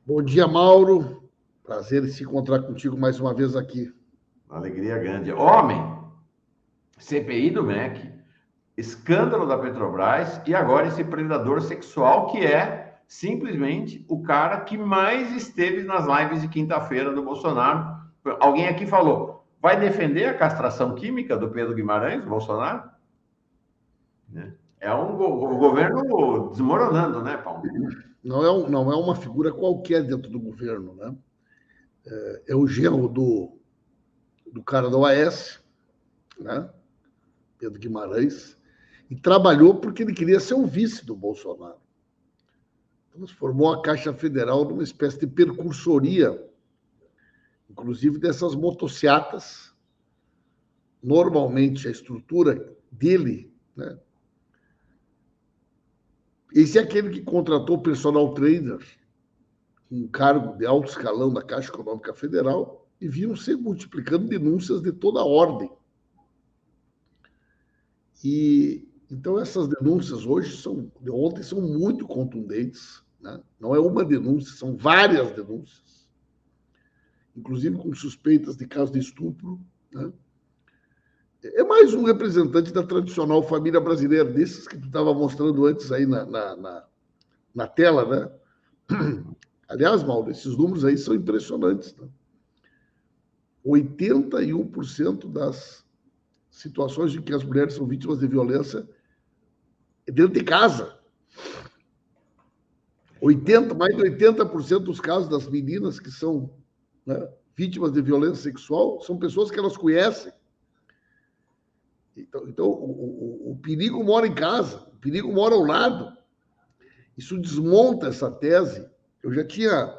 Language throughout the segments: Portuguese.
Bom dia, Mauro. Prazer em se encontrar contigo mais uma vez aqui. Alegria grande. Homem, CPI do MEC, escândalo da Petrobras e agora esse predador sexual que é simplesmente o cara que mais esteve nas lives de quinta-feira do Bolsonaro. Alguém aqui falou, vai defender a castração química do Pedro Guimarães, do Bolsonaro? É o governo desmoronando, né, Paulo? Não é uma figura qualquer dentro do governo, né? É o genro do cara da OAS, né? Pedro Guimarães, e trabalhou porque ele queria ser o vice do Bolsonaro. Transformou a Caixa Federal numa espécie de percursoria, inclusive dessas motocicletas. Normalmente, a estrutura dele, né? Esse é aquele que contratou personal trainer, um cargo de alto escalão da Caixa Econômica Federal, e vinham se multiplicando denúncias de toda a ordem. E então essas denúncias de ontem são muito contundentes, né? Não é uma denúncia, são várias denúncias, inclusive com suspeitas de caso de estupro, né? É mais um representante da tradicional família brasileira, desses que tu estava mostrando antes aí na tela, né? Aliás, Mauro, esses números aí são impressionantes, né? 81% das situações em que as mulheres são vítimas de violência é dentro de casa. Mais de 80% dos casos das meninas que são, né, vítimas de violência sexual são pessoas que elas conhecem. Então o perigo mora em casa, o perigo mora ao lado. Isso desmonta essa tese. Eu já tinha...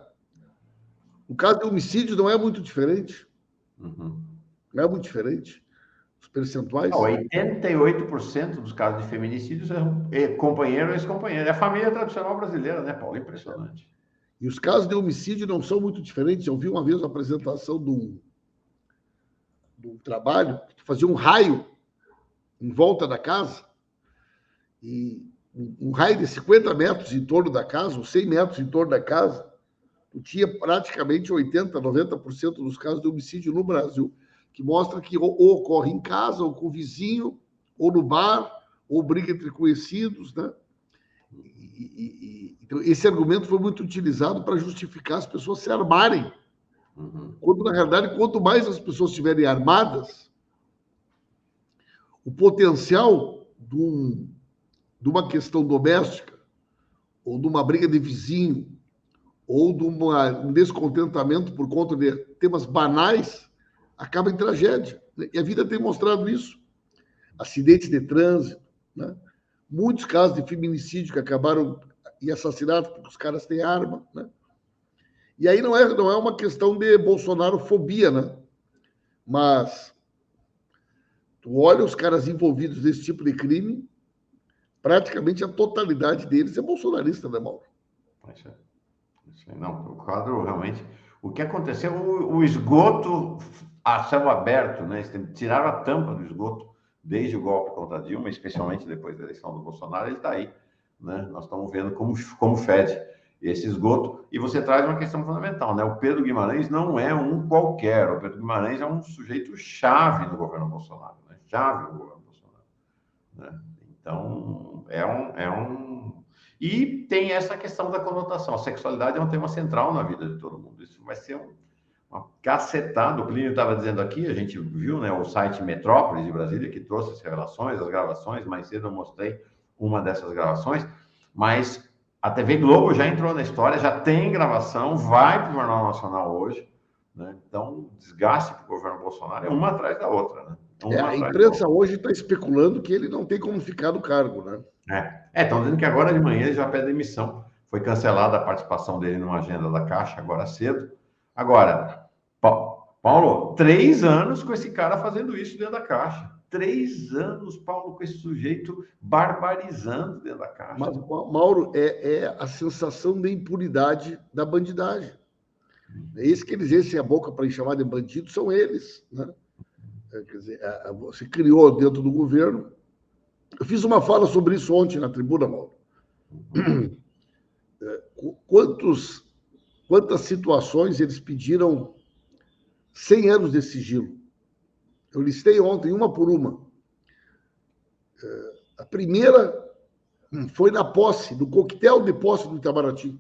O caso de homicídio não é muito diferente. Uhum. Não é muito diferente. Os percentuais... 88% dos casos de feminicídios é companheiro ou ex-companheiro. É a família tradicional brasileira, né, Paulo? Impressionante. E os casos de homicídio não são muito diferentes. Eu vi uma vez a apresentação de um trabalho que fazia um raio em volta da casa, e um raio de 50 metros em torno da casa, ou 100 metros em torno da casa, tu tinha praticamente 80%, 90% dos casos de homicídio no Brasil, que mostra que ou ocorre em casa, ou com o vizinho, ou no bar, ou briga entre conhecidos, né? Então, esse argumento foi muito utilizado para justificar as pessoas se armarem. Quando, na realidade, quanto mais as pessoas estiverem armadas, o potencial de uma questão doméstica, ou de uma briga de vizinho, ou de um descontentamento por conta de temas banais, acaba em tragédia. E a vida tem mostrado isso. Acidentes de trânsito, né? Muitos casos de feminicídio que acabaram em assassinato porque os caras têm arma, né? E aí não é uma questão de bolsonarofobia, né? Mas tu olha os caras envolvidos nesse tipo de crime, praticamente a totalidade deles é bolsonarista, né, Mauro? Não, o quadro realmente... O que aconteceu, o esgoto a céu aberto, né? Tiraram a tampa do esgoto desde o golpe contra Dilma, especialmente depois da eleição do Bolsonaro, ele está aí, né? Nós estamos vendo como fede esse esgoto. E você traz uma questão fundamental, né? O Pedro Guimarães não é um qualquer. O Pedro Guimarães é um sujeito chave no governo Bolsonaro, né? Chave no governo Bolsonaro, né? Então, E tem essa questão da conotação. A sexualidade é um tema central na vida de todo mundo. Isso vai ser uma cacetada. O Plínio estava dizendo aqui, a gente viu, né, o site Metrópolis de Brasília, que trouxe as revelações, as gravações. Mais cedo eu mostrei uma dessas gravações, mas a TV Globo já entrou na história, já tem gravação, vai para o Jornal Nacional hoje, né? Então, o desgaste para o governo Bolsonaro é uma atrás da outra, né? A imprensa hoje está especulando que ele não tem como ficar no cargo, né? Estão dizendo que agora de manhã ele já pede demissão. Foi cancelada a participação dele numa agenda da Caixa, agora cedo. Agora, Paulo, 3 anos com esse cara fazendo isso dentro da Caixa. 3 anos, Paulo, com esse sujeito barbarizando dentro da Caixa. Mas, Mauro, é a sensação de impunidade da bandidagem. É isso que eles enchem a boca para chamar de bandido, são eles, né? Quer dizer, você criou dentro do governo. Eu fiz uma fala sobre isso ontem na tribuna, Mauro. Quantos quantas situações eles pediram 100 anos de sigilo. Eu listei ontem, uma por uma. A primeira foi na posse, no coquetel de posse do Itamaraty.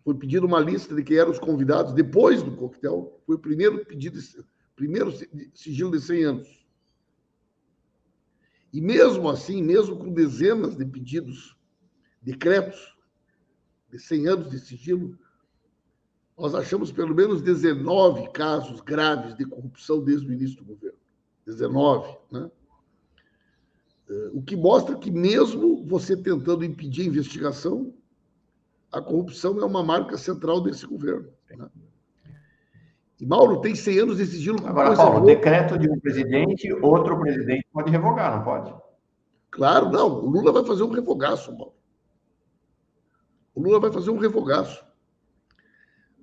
Foi pedido uma lista de quem eram os convidados. Depois do coquetel, foi o primeiro pedido, primeiro sigilo de 100 anos. E mesmo assim, mesmo com dezenas de pedidos, decretos de 100 anos de sigilo, nós achamos pelo menos 19 casos graves de corrupção desde o início do governo. 19, né? O que mostra que mesmo você tentando impedir a investigação, a corrupção é uma marca central desse governo, né? E, Mauro, tem 100 anos de sigilo. Agora, Paulo, o decreto de um presidente, outro presidente pode revogar, não pode? Claro, não. O Lula vai fazer um revogaço, Mauro. O Lula vai fazer um revogaço.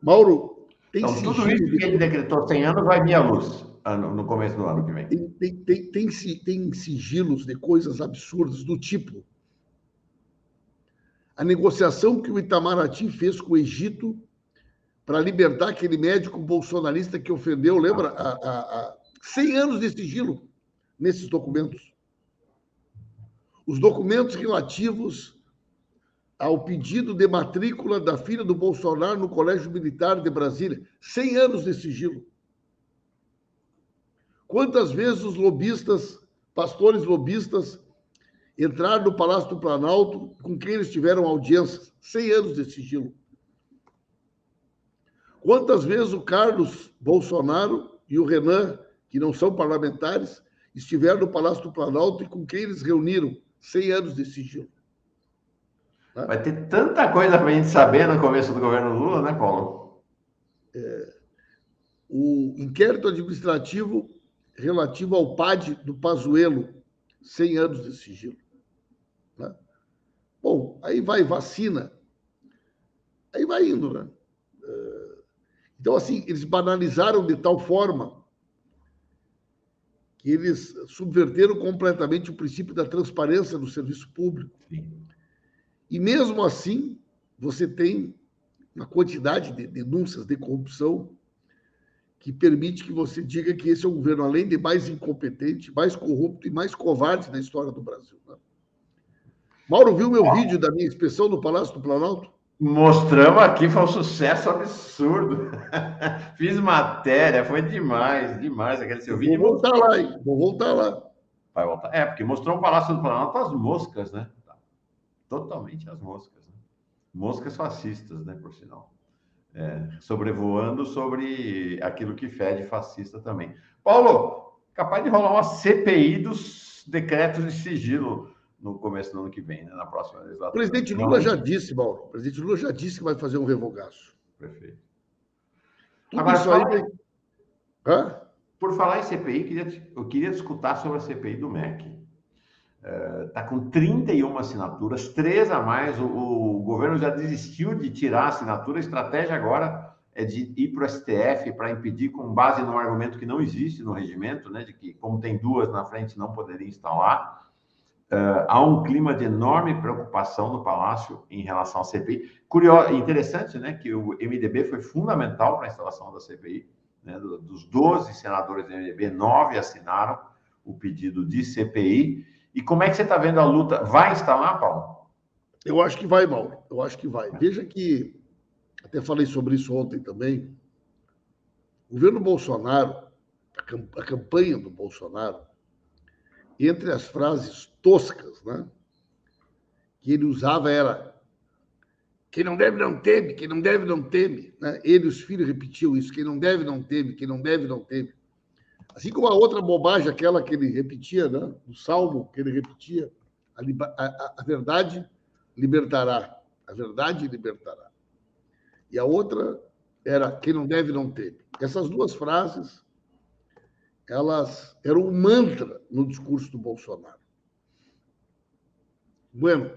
Mauro, tem então, sigilo... Tudo isso que ele decretou 100 anos vai vir à luz no começo do ano que vem. Tem sigilos de coisas absurdas do tipo a negociação que o Itamaraty fez com o Egito para libertar aquele médico bolsonarista que ofendeu, lembra? 100 anos de sigilo nesses documentos. Os documentos relativos ao pedido de matrícula da filha do Bolsonaro no Colégio Militar de Brasília. 100 anos de sigilo. Quantas vezes os lobistas, pastores lobistas, entraram no Palácio do Planalto com quem eles tiveram audiências? 100 anos de sigilo. Quantas vezes o Carlos Bolsonaro e o Renan, que não são parlamentares, estiveram no Palácio do Planalto e com quem eles reuniram? 100 anos de sigilo. Vai ter tanta coisa para a gente saber no começo do governo Lula, né, Paulo? O inquérito administrativo relativo ao PAD do Pazuello, 100 anos de sigilo. Né? Bom, aí vai vacina, aí vai indo, né? Então, assim, eles banalizaram de tal forma que eles subverteram completamente o princípio da transparência do serviço público. Sim. E mesmo assim, você tem uma quantidade de denúncias de corrupção que permite que você diga que esse é um governo, além de mais incompetente, mais corrupto e mais covarde da história do Brasil. Né? Mauro, viu meu vídeo da minha inspeção no Palácio do Planalto? Mostramos aqui, foi um sucesso absurdo. Fiz matéria, foi demais, demais aquele seu vídeo. Vou voltar lá, hein? Vou voltar lá. Vai voltar. Porque mostrou o Palácio do Planalto as moscas, né? Totalmente as moscas. Né? Moscas fascistas, né, por sinal. Sobrevoando sobre aquilo que fede fascista também. Paulo, capaz de rolar uma CPI dos decretos de sigilo no começo do ano que vem, né, na próxima legislatura. O presidente Lula já disse, Mauro, o presidente Lula já disse que vai fazer um revogaço. Perfeito. Tudo agora, isso aí... Por falar em CPI, eu queria discutir sobre a CPI do MEC. Está com 31 assinaturas, 3 a mais. O governo já desistiu de tirar a assinatura. A estratégia agora é de ir para o STF para impedir, com base num argumento que não existe no regimento, né, de que, como tem 2 na frente, não poderia instalar. Há um clima de enorme preocupação no Palácio em relação à CPI. Curioso, interessante, né, que o MDB foi fundamental para a instalação da CPI. Né, dos 12 senadores do MDB, 9 assinaram o pedido de CPI. E como é que você está vendo a luta? Vai instalar, Paulo? Eu acho que vai, Mauro. Eu acho que vai. Veja que, até falei sobre isso ontem também, o governo Bolsonaro, a campanha do Bolsonaro, entre as frases toscas, né, que ele usava era quem não deve não teme, quem não deve não teme. Né? Ele e os filhos repetiam isso, quem não deve não teme, quem não deve não teme. Assim como a outra bobagem, aquela que ele repetia, né? O salmo que ele repetia, a verdade libertará, a verdade libertará. E a outra era quem não deve não teme. Essas 2 frases, elas eram um mantra no discurso do Bolsonaro. Bueno,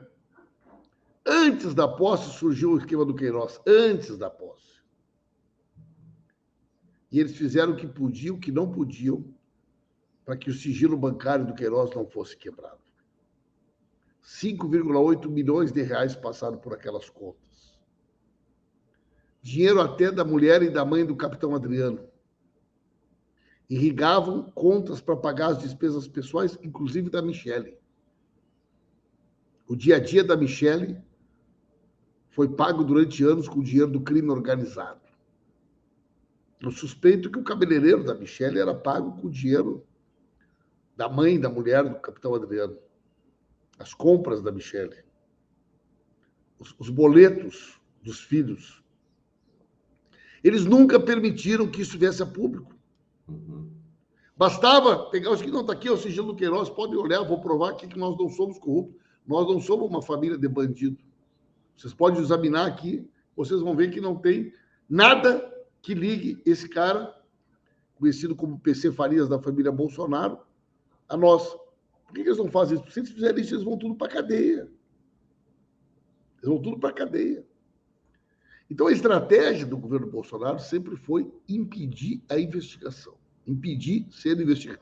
antes da posse surgiu o esquema do Queiroz, antes da posse. E eles fizeram o que podiam, o que não podiam, para que o sigilo bancário do Queiroz não fosse quebrado. 5,8 milhões de reais passaram por aquelas contas. dinheiro até da mulher e da mãe do capitão Adriano. Irrigavam contas para pagar as despesas pessoais, inclusive da Michele. O dia a dia da Michele foi pago durante anos com o dinheiro do crime organizado. Eu suspeito que o cabeleireiro da Michele era pago com o dinheiro da mãe da mulher do capitão Adriano. As compras da Michele. Os boletos dos filhos. Eles nunca permitiram que isso viesse a público. Bastava pegar os que não está aqui, o sigilo do Queiroz, podem olhar, vou provar aqui que nós não somos corruptos. Nós não somos uma família de bandido. Vocês podem examinar aqui, vocês vão ver que não tem nada que ligue esse cara, conhecido como PC Farias da família Bolsonaro, a nós. Por que eles não fazem isso? Se eles fizerem isso, eles vão tudo para a cadeia. Eles vão tudo para a cadeia. Então, a estratégia do governo Bolsonaro sempre foi impedir a investigação, impedir ser investigado,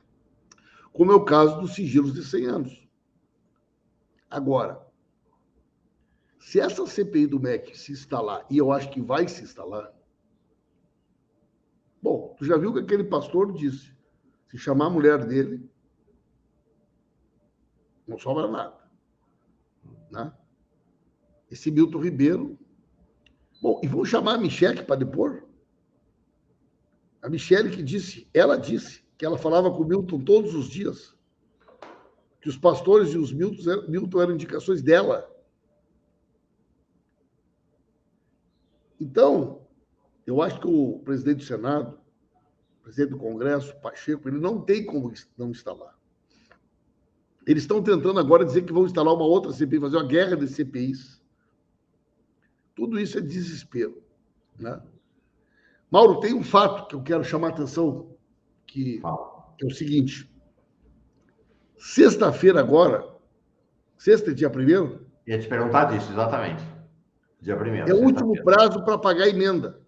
como é o caso dos sigilos de 100 anos. Agora, se essa CPI do MEC se instalar, e eu acho que vai se instalar, bom, tu já viu que aquele pastor disse, se chamar a mulher dele, não sobra nada. Né? Esse Milton Ribeiro... Bom, e vão chamar a Michele para depor? A Michele que disse que ela falava com o Milton todos os dias, que os pastores e os Milton eram indicações dela. Então, eu acho que o presidente do Senado, o presidente do Congresso, Pacheco, ele não tem como não instalar. Eles estão tentando agora dizer que vão instalar uma outra CPI, fazer uma guerra de CPIs. Tudo isso é desespero. Né? Mauro, tem um fato que eu quero chamar a atenção, que é o seguinte. Sexta-feira agora, sexta, dia 1º? Ia te perguntar disso, exatamente. Dia 1º. É o último prazo para pagar a emenda.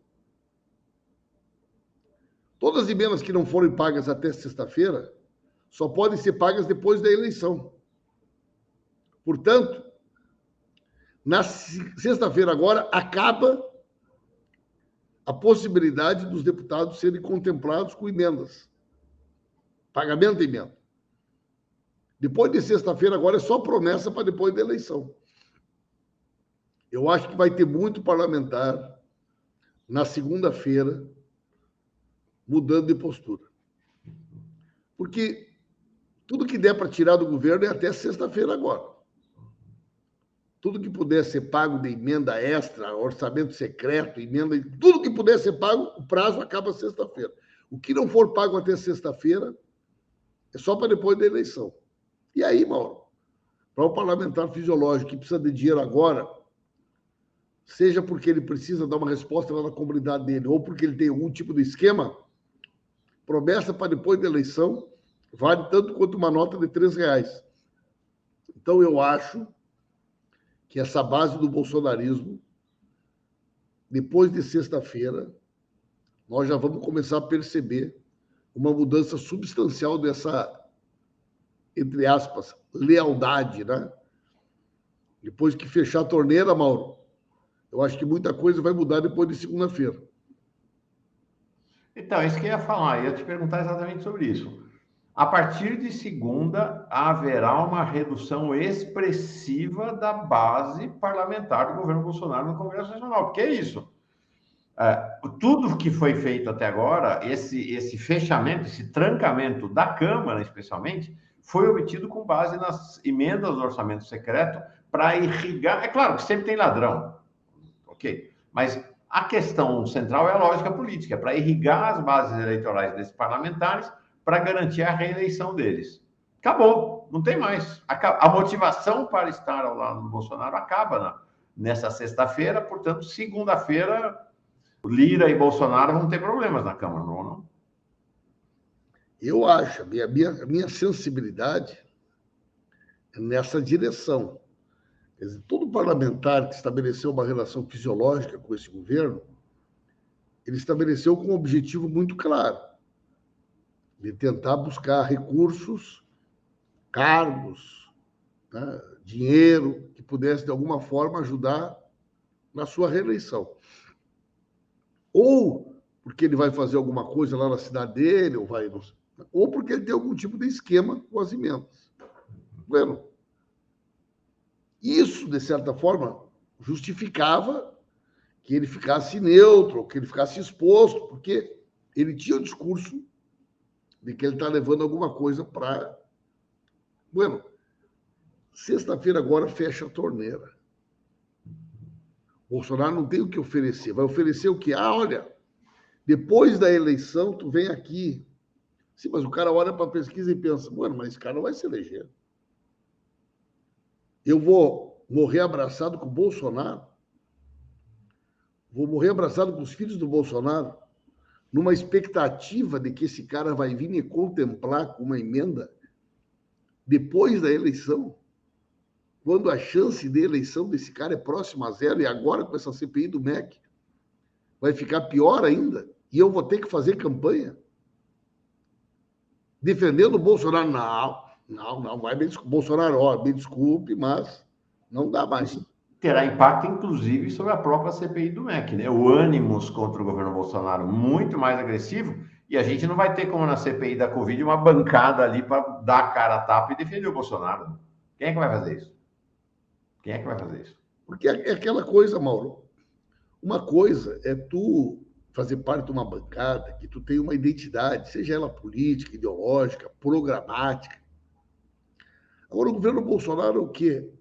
Todas as emendas que não forem pagas até sexta-feira só podem ser pagas depois da eleição. Portanto, na sexta-feira agora, acaba a possibilidade dos deputados serem contemplados com emendas. Pagamento de emenda. Depois de sexta-feira, agora é só promessa para depois da eleição. Eu acho que vai ter muito parlamentar na segunda-feira mudando de postura. Porque tudo que der para tirar do governo é até sexta-feira agora. Tudo que puder ser pago de emenda extra, orçamento secreto, emenda, tudo que puder ser pago, o prazo acaba sexta-feira. O que não for pago até sexta-feira é só para depois da eleição. E aí, Mauro, para o parlamentar fisiológico que precisa de dinheiro agora, seja porque ele precisa dar uma resposta lá na comunidade dele, ou porque ele tem algum tipo de esquema, promessa para depois da eleição vale tanto quanto uma nota de R$3. Então, eu acho que essa base do bolsonarismo, depois de sexta-feira, nós já vamos começar a perceber uma mudança substancial dessa, entre aspas, lealdade, né? Depois que fechar a torneira, Mauro, eu acho que muita coisa vai mudar depois de segunda-feira. Então, isso que eu ia falar, ia te perguntar exatamente sobre isso. A partir de segunda, haverá uma redução expressiva da base parlamentar do governo Bolsonaro no Congresso Nacional. Porque é isso. Tudo que foi feito até agora, esse fechamento, esse trancamento da Câmara, especialmente, foi obtido com base nas emendas do orçamento secreto para irrigar. É claro que sempre tem ladrão, ok? Mas a questão central é a lógica política, para irrigar as bases eleitorais desses parlamentares para garantir a reeleição deles. Acabou, não tem mais. A motivação para estar ao lado do Bolsonaro acaba nessa sexta-feira, portanto, segunda-feira, Lira e Bolsonaro vão ter problemas na Câmara, não? Eu acho, a minha sensibilidade é nessa direção. Quer dizer, todo parlamentar que estabeleceu uma relação fisiológica com esse governo, ele estabeleceu com um objetivo muito claro, de tentar buscar recursos, cargos, né, dinheiro, que pudesse, de alguma forma, ajudar na sua reeleição. Ou porque ele vai fazer alguma coisa lá na cidade dele, ou porque ele tem algum tipo de esquema com as emendas. Bueno, isso, de certa forma, justificava que ele ficasse neutro, que ele ficasse exposto, porque ele tinha o discurso de que ele está levando alguma coisa para... Bueno, sexta-feira agora fecha a torneira. Bolsonaro não tem o que oferecer. Vai oferecer o quê? Ah, olha, depois da eleição, tu vem aqui. Sim, mas o cara olha para a pesquisa e pensa, mano, mas esse cara não vai se eleger. Eu vou morrer abraçado com o Bolsonaro, vou morrer abraçado com os filhos do Bolsonaro, numa expectativa de que esse cara vai vir me contemplar com uma emenda depois da eleição, quando a chance de eleição desse cara é próxima a zero, e agora com essa CPI do MEC vai ficar pior ainda, e eu vou ter que fazer campanha defendendo o Bolsonaro. Não, vai me desculpe. Bolsonaro, ó, me desculpe, mas não dá mais. Terá impacto, inclusive, sobre a própria CPI do MEC, né? O ânimos contra o governo Bolsonaro muito mais agressivo, e a gente não vai ter, como na CPI da Covid, uma bancada ali para dar a cara a tapa e defender o Bolsonaro. Quem é que vai fazer isso? Quem é que vai fazer isso? Porque é aquela coisa, Mauro. Uma coisa é tu fazer parte de uma bancada que tu tem uma identidade, seja ela política, ideológica, programática. Agora, o governo Bolsonaro é o quê?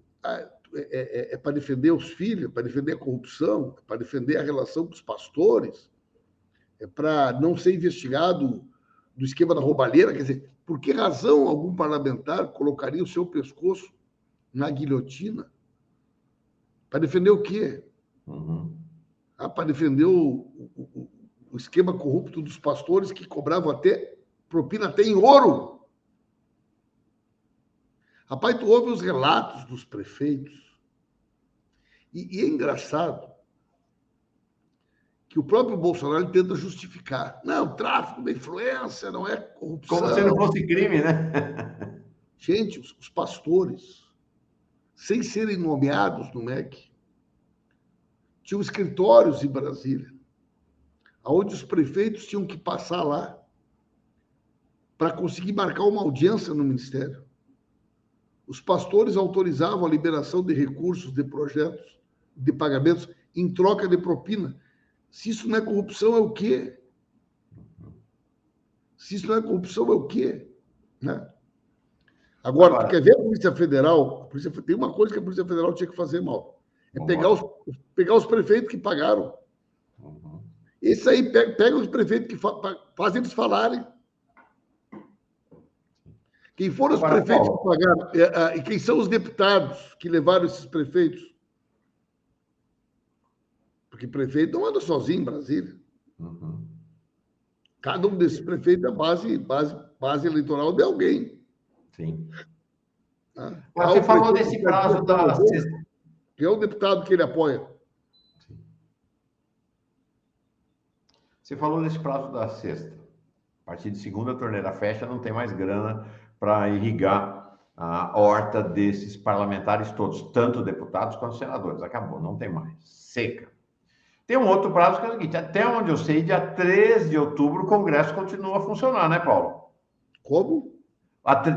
É para defender os filhos, é para defender a corrupção, é para defender a relação com os pastores, é para não ser investigado do esquema da roubalheira. Quer dizer, por que razão algum parlamentar colocaria o seu pescoço na guilhotina? Para defender o quê? Para defender o esquema corrupto dos pastores que cobravam propina até em ouro. Rapaz, tu ouve os relatos dos prefeitos e é engraçado que o próprio Bolsonaro tenta justificar. Não, tráfico de influência não é corrupção. Como se não fosse crime, né? Gente, os pastores, sem serem nomeados no MEC, tinham escritórios em Brasília, onde os prefeitos tinham que passar lá para conseguir marcar uma audiência no Ministério. Os pastores autorizavam a liberação de recursos, de projetos, de pagamentos em troca de propina. Se isso não é corrupção, é o quê? Se isso não é corrupção, é o quê? Né? Agora, tu quer ver a Polícia Federal? Tem uma coisa que a Polícia Federal tinha que fazer, mal. É pegar os prefeitos que pagaram. Esse aí pega os prefeitos que fazem eles falarem. Quem foram os prefeitos que pagaram? E quem são os deputados que levaram esses prefeitos? Porque prefeito não anda sozinho em Brasília. Cada um desses prefeitos é base eleitoral de alguém. Sim. Você falou desse prazo da sexta. Que é o deputado que ele apoia. Você falou desse prazo da sexta. A partir de segunda, a torneira fecha, não tem mais grana para irrigar a horta desses parlamentares todos, tanto deputados quanto senadores. Acabou, não tem mais. Seca. Tem um outro prazo que é o seguinte, até onde eu sei, dia 3 de outubro, o Congresso continua a funcionar, né, Paulo? Como?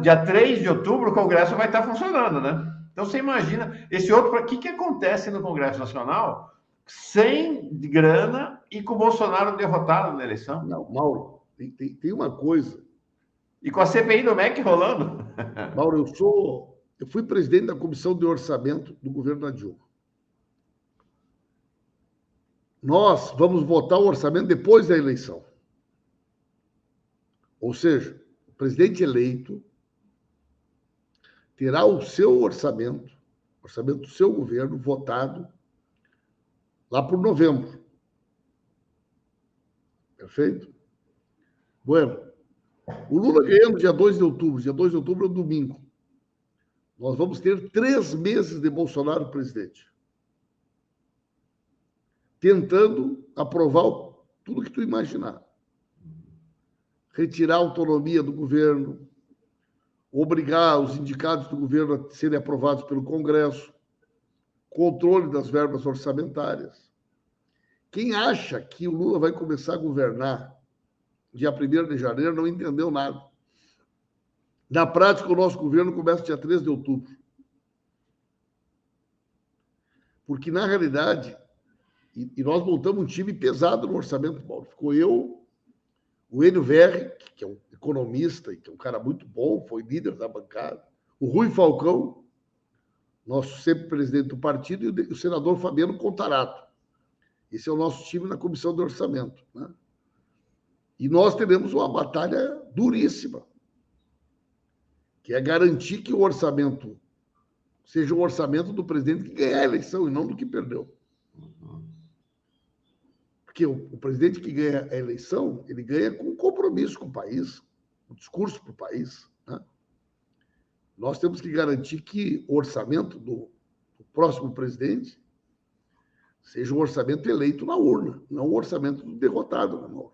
Dia 3 de outubro, o Congresso vai estar funcionando, né? Então, você imagina, esse outro, o que acontece no Congresso Nacional sem grana e com o Bolsonaro derrotado na eleição? Não, Mauro, tem uma coisa. E com a CPI do MEC rolando. Mauro, eu fui presidente da Comissão de Orçamento do governo da Dilma. Nós vamos votar o orçamento depois da eleição. Ou seja, o presidente eleito terá o seu orçamento do seu governo, votado lá por novembro. Perfeito? Bueno, o Lula ganhando dia 2 de outubro. Dia 2 de outubro é um domingo. Nós vamos ter 3 meses de Bolsonaro presidente, tentando aprovar tudo que tu imaginar. Retirar a autonomia do governo, obrigar os indicados do governo a serem aprovados pelo Congresso, controle das verbas orçamentárias, Quem acha que o Lula vai começar a governar dia 1º de janeiro não entendeu nada. Na prática, o nosso governo começa dia 3 de outubro. Porque, na realidade, e nós montamos um time pesado no orçamento, Paulo. Ficou eu, o Enio Verri, que é um economista e que é um cara muito bom, foi líder da bancada, o Rui Falcão, nosso sempre presidente do partido, e o senador Fabiano Contarato. Esse é o nosso time na comissão de orçamento, né? E nós teremos uma batalha duríssima, que é garantir que o orçamento seja o orçamento do presidente que ganhar a eleição e não do que perdeu. Porque o presidente que ganha a eleição, ele ganha com um compromisso com o país, um discurso para o país, né? Nós temos que garantir que o orçamento do próximo presidente seja um orçamento eleito na urna, não um orçamento do derrotado, né, Mauro?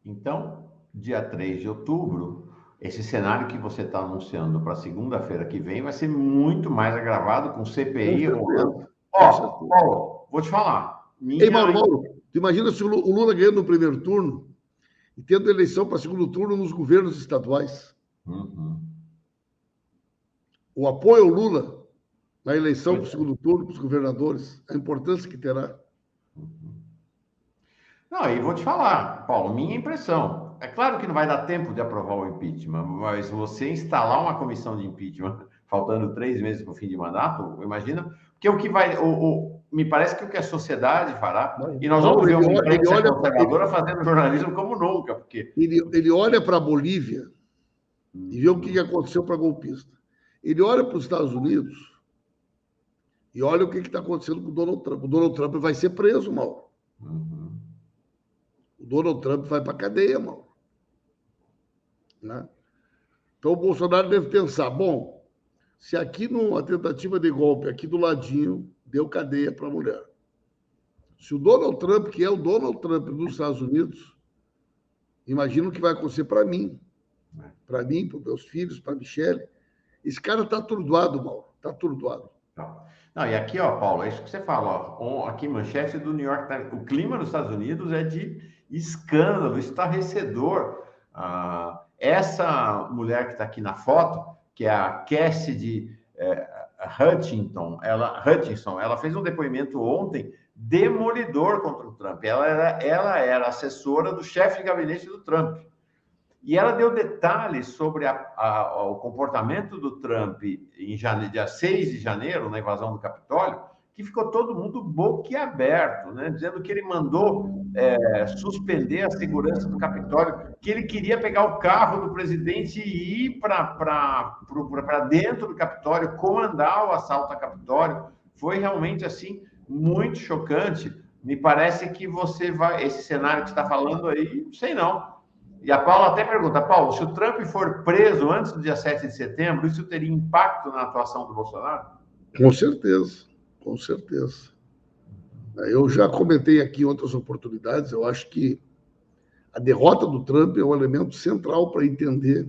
Então, dia 3 de outubro, esse cenário que você está anunciando para segunda-feira que vem vai ser muito mais agravado com CPI rolando. Ó, vou te falar. Ei, Mauro, tu imagina se o Lula ganhando no primeiro turno e tendo eleição para segundo turno nos governos estaduais. O apoio ao Lula na eleição para o segundo turno, para os governadores, a importância que terá. Não, e vou te falar, Paulo, minha impressão. É claro que não vai dar tempo de aprovar o impeachment, mas você instalar uma comissão de impeachment faltando 3 meses para o fim de mandato, imagina, porque o que vai... me parece que o que a sociedade fará, e nós vamos ver uma imprensa conservadora fazendo jornalismo como nunca, porque... Ele olha para a Bolívia e vê o que aconteceu para golpista. Ele olha para os Estados Unidos e olha o que está acontecendo com o Donald Trump. O Donald Trump vai ser preso, Mauro. O Donald Trump vai para a cadeia, Mauro. Né? Então, o Bolsonaro deve pensar, bom, se aqui numa tentativa de golpe, aqui do ladinho, deu cadeia para a mulher. Se o Donald Trump, que é o Donald Trump dos Estados Unidos, imagina o que vai acontecer para mim, para meus filhos, para a Michelle. Esse cara está atordoado, Mauro, está atordoado. Não, e aqui, ó, Paulo, é isso que você fala, ó, aqui, manchete do New York Times, o clima nos Estados Unidos é de escândalo, estarrecedor. Essa mulher que está aqui na foto, que é a Cassidy Hutchinson, ela fez um depoimento ontem demolidor contra o Trump. Ela era assessora do chefe de gabinete do Trump. E ela deu detalhes sobre o comportamento do Trump em dia 6 de janeiro, na invasão do Capitólio, que ficou todo mundo boquiaberto, né? Dizendo que ele mandou suspender a segurança do Capitólio, que ele queria pegar o carro do presidente e ir para dentro do Capitólio, comandar o assalto ao Capitólio. Foi realmente, assim, muito chocante. Me parece que esse cenário que você está falando aí, não sei não. E a Paula até pergunta, Paulo, se o Trump for preso antes do dia 7 de setembro, isso teria impacto na atuação do Bolsonaro? Com certeza, com certeza. Eu já comentei aqui em outras oportunidades, eu acho que a derrota do Trump é um elemento central para entender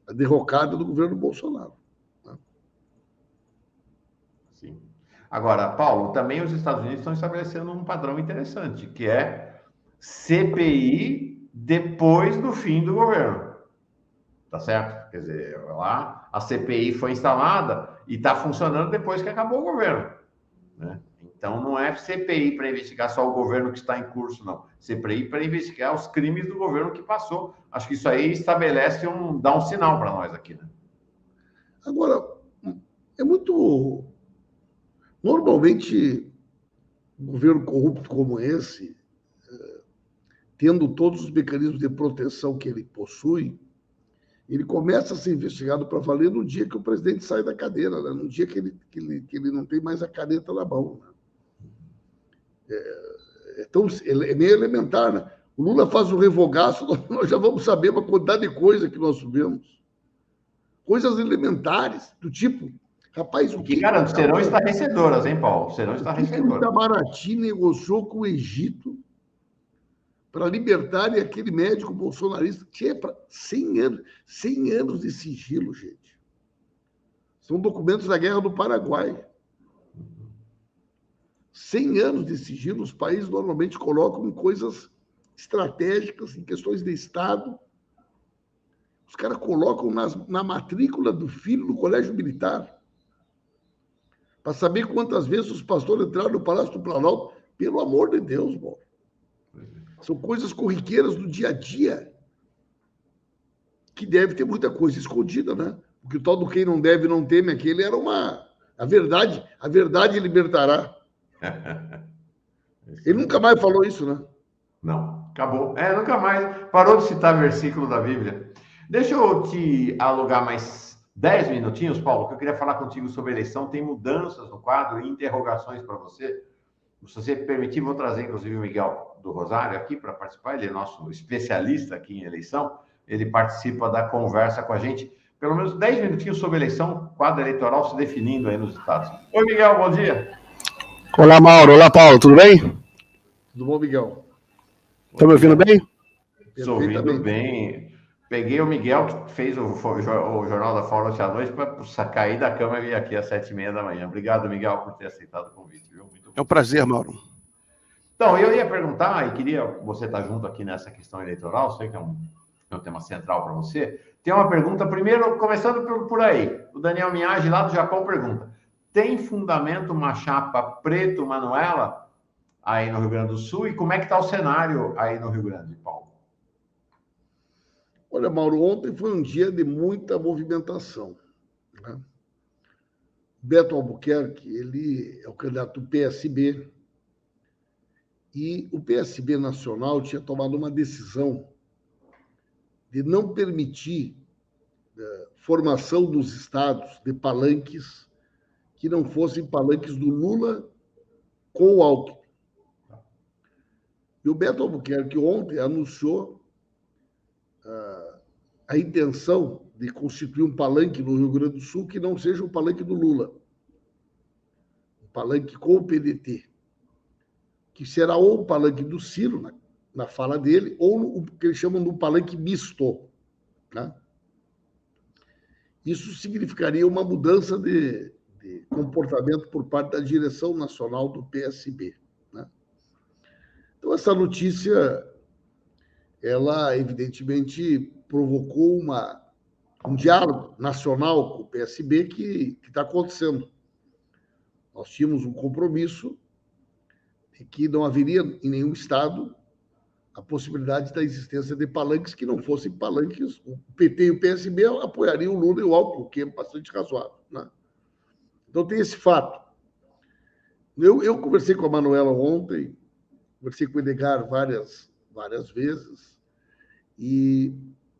a derrocada do governo Bolsonaro. Sim. Agora, Paulo, também os Estados Unidos estão estabelecendo um padrão interessante, que é CPI depois do fim do governo. Tá certo? Quer dizer, lá a CPI foi instalada e está funcionando depois que acabou o governo, né? Então, não é CPI para investigar só o governo que está em curso, não. CPI para investigar os crimes do governo que passou. Acho que isso aí dá um sinal para nós aqui, né? Agora, é muito... Normalmente, um governo corrupto como esse, tendo todos os mecanismos de proteção que ele possui, ele começa a ser investigado para valer no dia que o presidente sai da cadeira, né? No dia que ele não tem mais a caneta na mão. Né? É meio elementar, né? O Lula faz um revogaço, nós já vamos saber uma quantidade de coisa que nós subimos. Coisas elementares, do tipo... Rapaz, o que cara, serão estarrecedoras, hein, Paulo? Serão estarrecedoras. O Itamaraty negociou com o Egito para libertarem aquele médico bolsonarista que tinha 100 anos de sigilo, gente. São documentos da Guerra do Paraguai. 100 anos de sigilo, os países normalmente colocam em coisas estratégicas, em questões de Estado. Os caras colocam na matrícula do filho no colégio militar, para saber quantas vezes os pastores entraram no Palácio do Planalto. Pelo amor de Deus, bom. São coisas corriqueiras do dia a dia, que deve ter muita coisa escondida, né? Porque o tal do quem não deve não teme, aquele era a verdade libertará. Ele nunca mais falou isso, né? Não, acabou. Nunca mais. Parou de citar versículo da Bíblia. Deixa eu te alugar mais 10 minutinhos, Paulo, que eu queria falar contigo sobre eleição. Tem mudanças no quadro e interrogações para você. Se você permitir, vou trazer, inclusive, o Miguel do Rosário aqui para participar. Ele é nosso especialista aqui em eleição. Ele participa da conversa com a gente. Pelo menos 10 minutinhos sobre eleição, quadro eleitoral se definindo aí nos estados. Oi, Miguel, bom dia. Olá, Mauro. Olá, Paulo. Tudo bem? Tudo bom, Miguel? Estão me ouvindo bem? Estou ouvindo bem. Peguei o Miguel, que fez o Jornal da Fala à noite, para cair da cama e vir aqui às 7h30 da manhã. Obrigado, Miguel, por ter aceitado o convite. Viu? Muito é um prazer, Mauro. Então, eu ia perguntar, e queria você estar junto aqui nessa questão eleitoral, sei que é um tema central para você. Tem uma pergunta, primeiro, começando por aí. O Daniel Minhage, lá do Japão, pergunta: tem fundamento uma chapa preto-Manuela aí no Rio Grande do Sul? E como é que está o cenário aí no Rio Grande, Paulo? Olha, Mauro, ontem foi um dia de muita movimentação, né? Beto Albuquerque, ele é o candidato do PSB, e o PSB nacional tinha tomado uma decisão de não permitir formação dos estados de palanques que não fossem palanques do Lula com o Alckmin. E o Beto Albuquerque ontem anunciou a intenção de constituir um palanque no Rio Grande do Sul que não seja o palanque do Lula, um palanque com o PDT, que será ou o palanque do Ciro, na fala dele, ou o que eles chamam de um palanque misto, né? Isso significaria uma mudança de comportamento por parte da direção nacional do PSB, né? Então, essa notícia, ela evidentemente provocou um diálogo nacional com o PSB que está acontecendo. Nós tínhamos um compromisso de que não haveria em nenhum estado a possibilidade da existência de palanques que não fossem palanques. O PT e o PSB apoiariam o Lula e o Alckmin, o que é bastante razoável, né? Então, tem esse fato. Eu conversei com a Manuela ontem, conversei com o Edgar várias vezes, e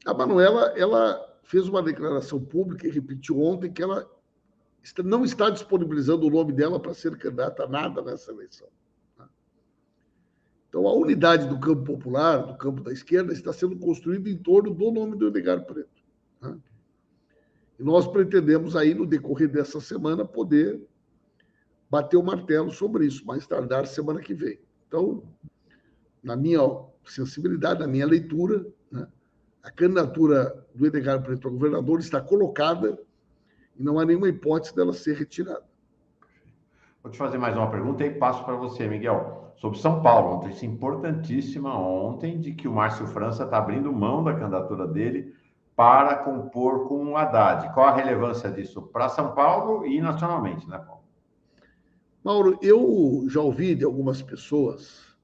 a Manuela, ela fez uma declaração pública e repetiu ontem que ela não está disponibilizando o nome dela para ser candidata a nada nessa eleição. Então, a unidade do campo popular, do campo da esquerda, está sendo construída em torno do nome do Edgar Preto, né? E nós pretendemos aí, no decorrer dessa semana, poder bater o martelo sobre isso, mais tardar semana que vem. Então, na minha sensibilidade, na minha leitura, né, a candidatura do Edgar Preto a governador está colocada e não há nenhuma hipótese dela ser retirada. Vou te fazer mais uma pergunta e passo para você, Miguel. Sobre São Paulo, notícia importantíssima ontem de que o Márcio França está abrindo mão da candidatura dele para compor com o Haddad. Qual a relevância disso para São Paulo e nacionalmente, né, Paulo? Mauro, eu já ouvi de algumas pessoas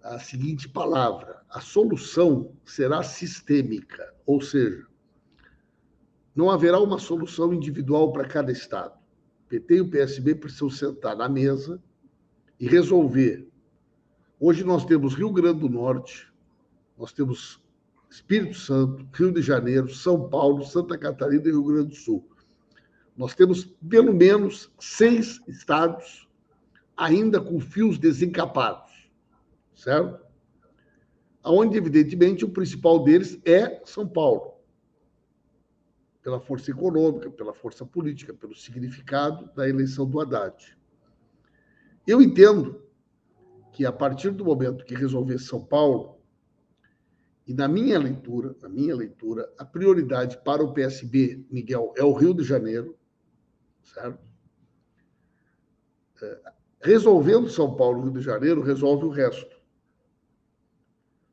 a seguinte palavra: a solução será sistêmica, ou seja, não haverá uma solução individual para cada estado. O PT e o PSB precisam sentar na mesa e resolver. Hoje nós temos Rio Grande do Norte, nós temos Espírito Santo, Rio de Janeiro, São Paulo, Santa Catarina e Rio Grande do Sul. Nós temos pelo menos 6 estados ainda com fios desencapados, certo? Onde, evidentemente, o principal deles é São Paulo, pela força econômica, pela força política, pelo significado da eleição do Haddad. Eu entendo que, a partir do momento que resolver São Paulo, e na minha leitura, a prioridade para o PSB, Miguel, é o Rio de Janeiro, certo? Resolvendo São Paulo e Rio de Janeiro, resolve o resto.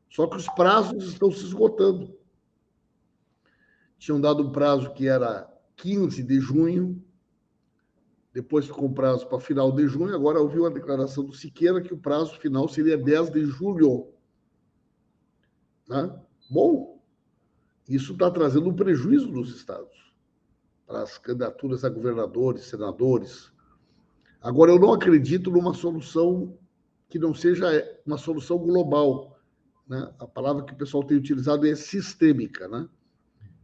Só que os prazos estão se esgotando. Tinham dado um prazo que era 15 de junho, depois ficou um prazo para final de junho, agora ouviu a declaração do Siqueira que o prazo final seria 10 de julho. Né? Bom, isso está trazendo um prejuízo nos estados, para as candidaturas a governadores, senadores. Agora, eu não acredito numa solução que não seja uma solução global. Né? A palavra que o pessoal tem utilizado é sistêmica. Né?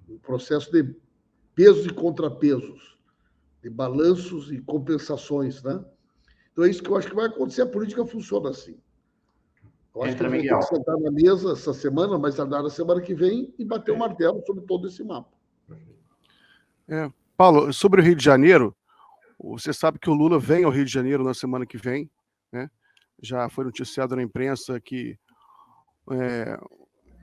Um processo de pesos e contrapesos, de balanços e compensações. Né? Então, é isso que eu acho que vai acontecer. A política funciona assim. Eu acho que a gente vai ter que sentar na mesa essa semana, mas tardar na semana que vem, e bater o martelo sobre todo esse mapa. Paulo, sobre o Rio de Janeiro, você sabe que o Lula vem ao Rio de Janeiro na semana que vem, né? Já foi noticiado na imprensa que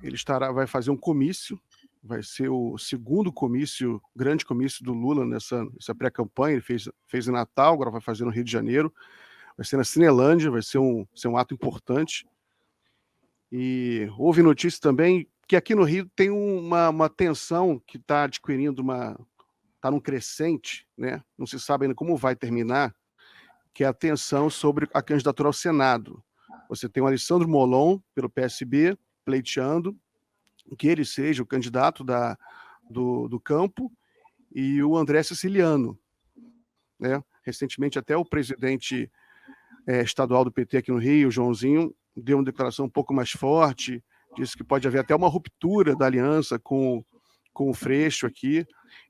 ele vai fazer um comício, vai ser o segundo comício, grande comício do Lula nessa pré-campanha. Ele fez em Natal, agora vai fazer no Rio de Janeiro, vai ser na Cinelândia, vai ser um ato importante. E houve notícia também que aqui no Rio tem uma tensão que está adquirindo está num crescente, né? Não se sabe ainda como vai terminar, que é a tensão sobre a candidatura ao Senado. Você tem o Alessandro Molon, pelo PSB, pleiteando que ele seja o candidato do campo, e o André Siciliano. Né? Recentemente, até o presidente estadual do PT aqui no Rio, Joãozinho, deu uma declaração um pouco mais forte, disse que pode haver até uma ruptura da aliança com o Freixo aqui.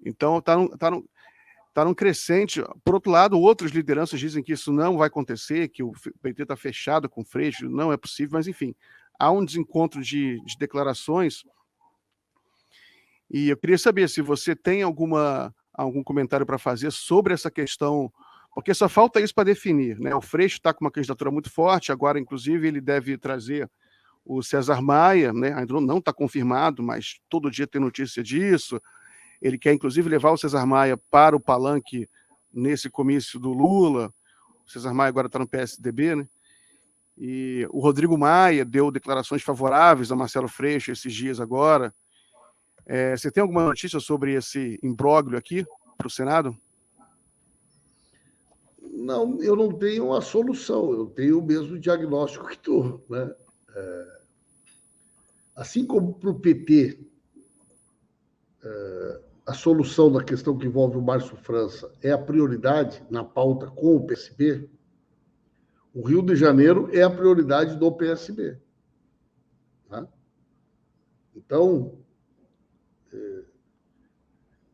Então, está num crescente. Por outro lado, outras lideranças dizem que isso não vai acontecer, que o PT está fechado com o Freixo, não é possível, mas, enfim, há um desencontro de declarações. E eu queria saber se você tem algum comentário para fazer sobre essa questão, porque só falta isso para definir. Né? O Freixo está com uma candidatura muito forte, agora, inclusive, ele deve trazer o César Maia, né? Ainda não está confirmado, mas todo dia tem notícia disso. Ele quer, inclusive, levar o César Maia para o palanque nesse comício do Lula. O César Maia agora está no PSDB, né? E o Rodrigo Maia deu declarações favoráveis a Marcelo Freixo esses dias agora. Você tem alguma notícia sobre esse imbróglio aqui para o Senado? Não, eu não tenho a solução, eu tenho o mesmo diagnóstico que tu. Né? Assim como para o PT, a solução da questão que envolve o Márcio França é a prioridade na pauta com o PSB, o Rio de Janeiro é a prioridade do PSB. Né? Então,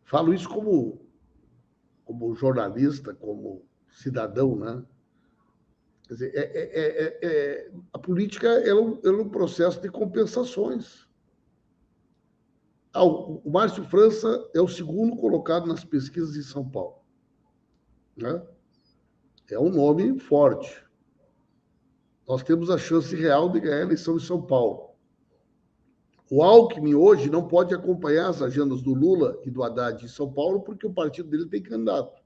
falo isso como jornalista, como cidadão, né? Quer dizer, a política é um processo de compensações. O Márcio França é o segundo colocado nas pesquisas em São Paulo. Né? É um nome forte. Nós temos a chance real de ganhar a eleição em São Paulo. O Alckmin hoje não pode acompanhar as agendas do Lula e do Haddad em São Paulo porque o partido dele tem candidato.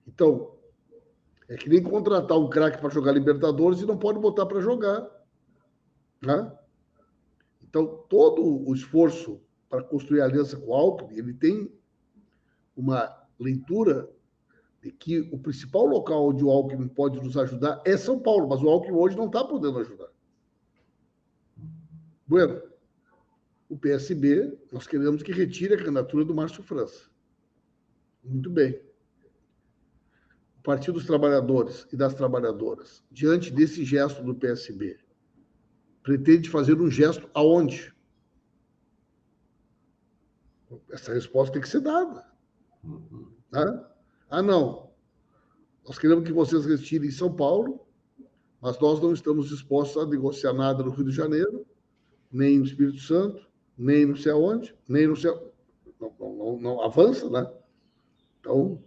Então, é que nem contratar um craque para jogar Libertadores e não pode botar para jogar. Né? Então, todo o esforço para construir a aliança com o Alckmin, ele tem uma leitura de que o principal local onde o Alckmin pode nos ajudar é São Paulo, mas o Alckmin hoje não está podendo ajudar. Bueno, o PSB, nós queremos que retire a candidatura do Márcio França. Muito bem. O Partido dos Trabalhadores e das Trabalhadoras, diante desse gesto do PSB, pretende fazer um gesto aonde? Essa resposta tem que ser dada. Né? Não. Nós queremos que vocês retirem em São Paulo, mas nós não estamos dispostos a negociar nada no Rio de Janeiro, nem no Espírito Santo, nem não sei aonde, nem no céu. Não avança, né? Então,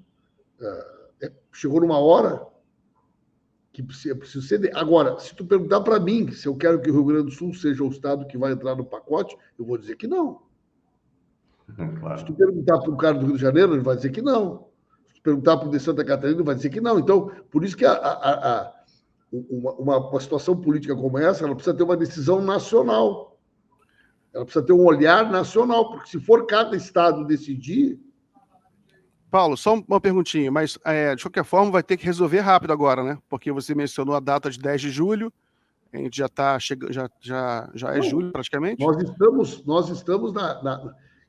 chegou numa hora que é preciso ceder. Agora, se tu perguntar para mim se eu quero que o Rio Grande do Sul seja o estado que vai entrar no pacote, eu vou dizer que não. Claro. Se tu perguntar para o cara do Rio de Janeiro, ele vai dizer que não. Se tu perguntar para o de Santa Catarina, vai dizer que não. Então, por isso que uma situação política como essa, ela precisa ter uma decisão nacional. Ela precisa ter um olhar nacional, porque se for cada estado decidir... Paulo, só uma perguntinha, mas de qualquer forma vai ter que resolver rápido agora, né? Porque você mencionou a data de 10 de julho, a gente já está chegando, já é julho praticamente. Nós estamos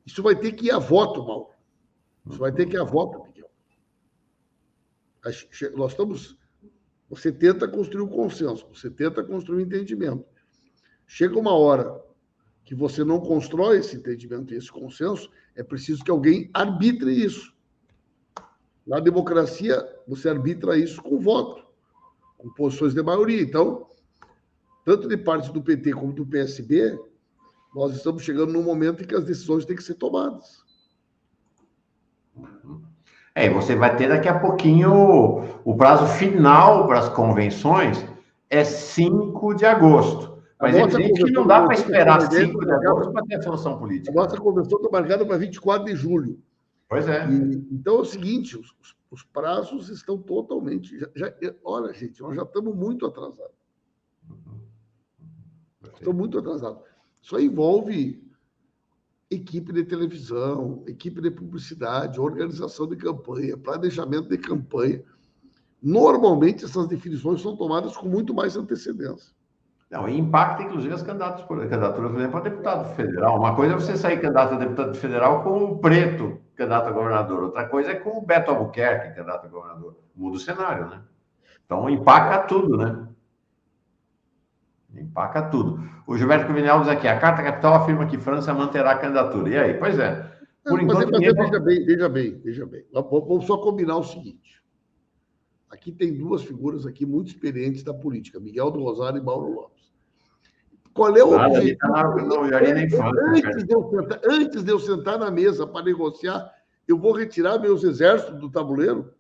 Isso vai ter que ir a voto, Mauro. Isso vai ter que ir a voto, Miguel. Nós estamos... Você tenta construir um consenso, você tenta construir um entendimento. Chega uma hora que você não constrói esse entendimento e esse consenso, é preciso que alguém arbitre isso. Na democracia, você arbitra isso com voto, com posições de maioria. Então, tanto de parte do PT como do PSB, nós estamos chegando num momento em que as decisões têm que ser tomadas. E você vai ter daqui a pouquinho o prazo final para as convenções é 5 de agosto. Mas é evidente que não dá para esperar 5 de agosto para ter a solução política. A nossa convenção está marcada para 24 de julho. Pois é. Então é o seguinte, os prazos estão totalmente... Olha, gente, nós já estamos muito atrasados. Estamos muito atrasados. Isso aí envolve equipe de televisão, equipe de publicidade, organização de campanha, planejamento de campanha. Normalmente, essas definições são tomadas com muito mais antecedência. Não, e impacta, inclusive, as candidaturas, por exemplo, a deputado federal. Uma coisa é você sair candidato a deputado federal com o Preto, candidato a governador. Outra coisa é com o Beto Albuquerque, candidato a governador. Muda o cenário, né? Então, empaca tudo, né? Empaca tudo. O Gilberto Cruvinel diz aqui, a Carta Capital afirma que França manterá a candidatura. E aí? Pois é. Por enquanto, veja bem. Vamos só combinar o seguinte. Aqui tem duas figuras aqui muito experientes da política, Miguel do Rosário e Mauro Lopes. Qual é o objetivo? Antes de eu sentar na mesa para negociar, eu vou retirar meus exércitos do tabuleiro?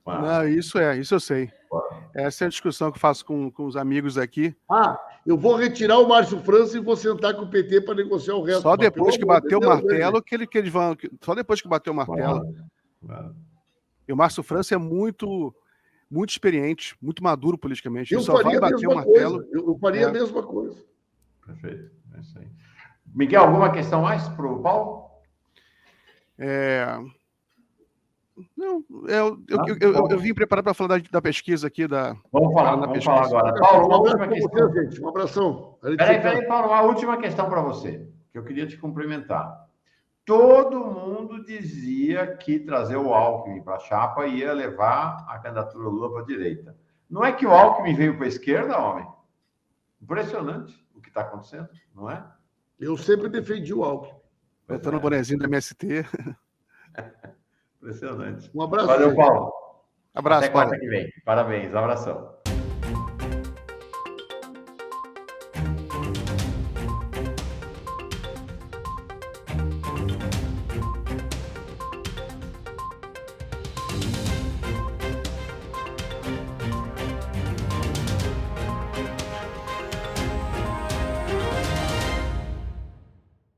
Não, isso eu sei. Essa é a discussão que eu faço com os amigos aqui. Eu vou retirar o Márcio França e vou sentar com o PT para negociar o resto. Só depois que bater o martelo, que eles vão... Só depois que bater o martelo. E o Márcio França é muito experiente, muito maduro politicamente. Eu faria a mesma coisa. Eu faria a mesma coisa. Perfeito. É isso aí. Miguel, alguma questão mais para o Paulo? Não, eu vim preparar para falar da pesquisa aqui. Vamos falar agora. Paulo, uma última questão. Gente, um abração. Peraí, Paulo, uma última questão para você, que eu queria te cumprimentar. Todo mundo dizia que trazer o Alckmin para a chapa ia levar a candidatura do Lula para a direita. Não é que o Alckmin veio para a esquerda, homem? Impressionante o que está acontecendo, não é? Eu sempre defendi o Alckmin. Botando o bonezinho do MST. Impressionante. Um abraço. Valeu, Paulo. Abraço, Até quarta que vem. Parabéns. Abração.